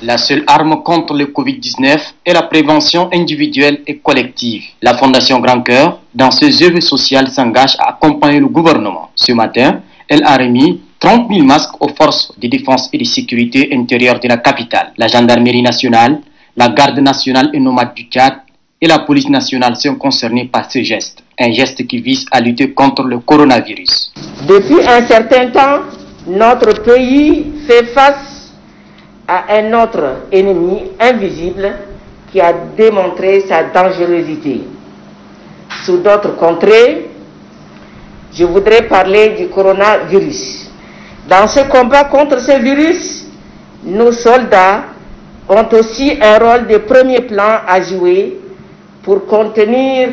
La seule arme contre le Covid-19 est la prévention individuelle et collective. La Fondation Grand Cœur, dans ses œuvres sociales, s'engage à accompagner le gouvernement. Ce matin, elle a remis 30 000 masques aux forces de défense et de sécurité intérieure de la capitale. La gendarmerie nationale, la garde nationale et nomade du Tchad et la police nationale sont concernés par ce geste. Un geste qui vise à lutter contre le coronavirus. Depuis un certain temps, notre pays fait face à un autre ennemi invisible qui a démontré sa dangerosité. Sous d'autres contrées, je voudrais parler du coronavirus. Dans ce combat contre ce virus, nos soldats ont aussi un rôle de premier plan à jouer pour contenir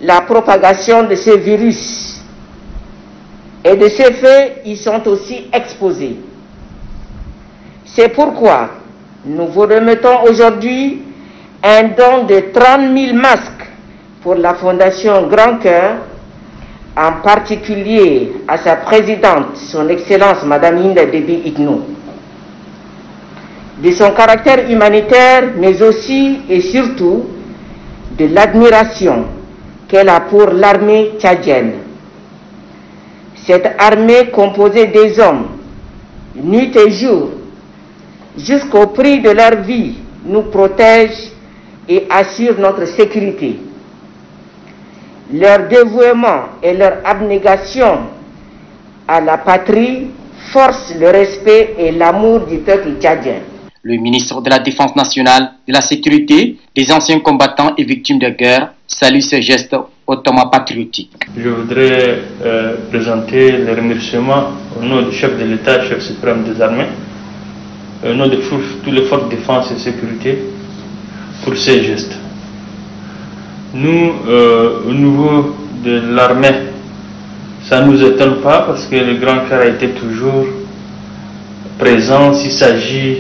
la propagation de ce virus. Et de ce fait, ils sont aussi exposés. C'est pourquoi nous vous remettons aujourd'hui un don de 30 000 masques pour la Fondation Grand Cœur, en particulier à sa présidente, son Excellence Madame Hinda Déby Itno. De son caractère humanitaire, mais aussi et surtout de l'admiration qu'elle a pour l'armée tchadienne. Cette armée composée des hommes, nuit et jour, jusqu'au prix de leur vie, nous protège et assure notre sécurité. Leur dévouement et leur abnégation à la patrie forcent le respect et l'amour du peuple tchadien. Le ministre de la Défense nationale, de la Sécurité, des anciens combattants et victimes de guerre salue ce geste hautement patriotique. Je voudrais présenter les remerciements au nom du chef de l'État, chef suprême des armées, au nom de toutes les forces de défense et sécurité pour ces gestes. Nous, au niveau de l'armée, ça ne nous étonne pas parce que le Grand Cœur a été toujours présent s'il s'agit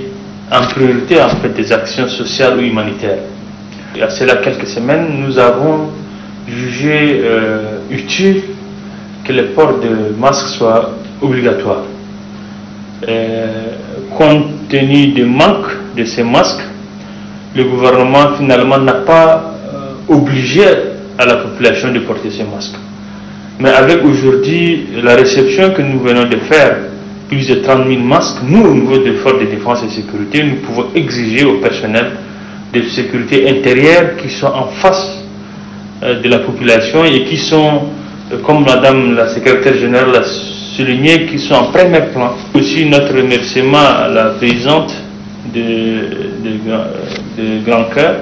en priorité en fait des actions sociales ou humanitaires. Il y a cela quelques semaines, nous avons jugé utile que le port de masques soit obligatoire. Compte tenu du manque de ces masques, le gouvernement finalement n'a pas obligé à la population de porter ces masques. Mais avec aujourd'hui la réception que nous venons de faire, plus de 30 000 masques, nous au niveau des forces de défense et de sécurité, nous pouvons exiger au personnel de sécurité intérieure qui sont en face de la population et qui sont, comme Madame la secrétaire générale l'a souligné, qui sont en premier plan. Aussi notre remerciement à la présidente de Grand Cœur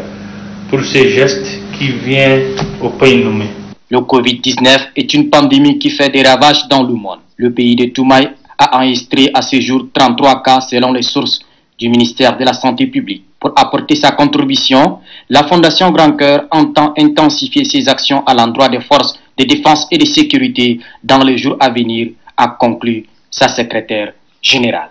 pour ces gestes qui viennent au pays nommé. Le Covid-19 est une pandémie qui fait des ravages dans le monde. Le pays de Toumaï a enregistré à ce jour 33 cas selon les sources du ministère de la Santé publique. Pour apporter sa contribution, la Fondation Grand Cœur entend intensifier ses actions à l'endroit des forces de défense et de sécurité dans les jours à venir, a conclu sa secrétaire générale.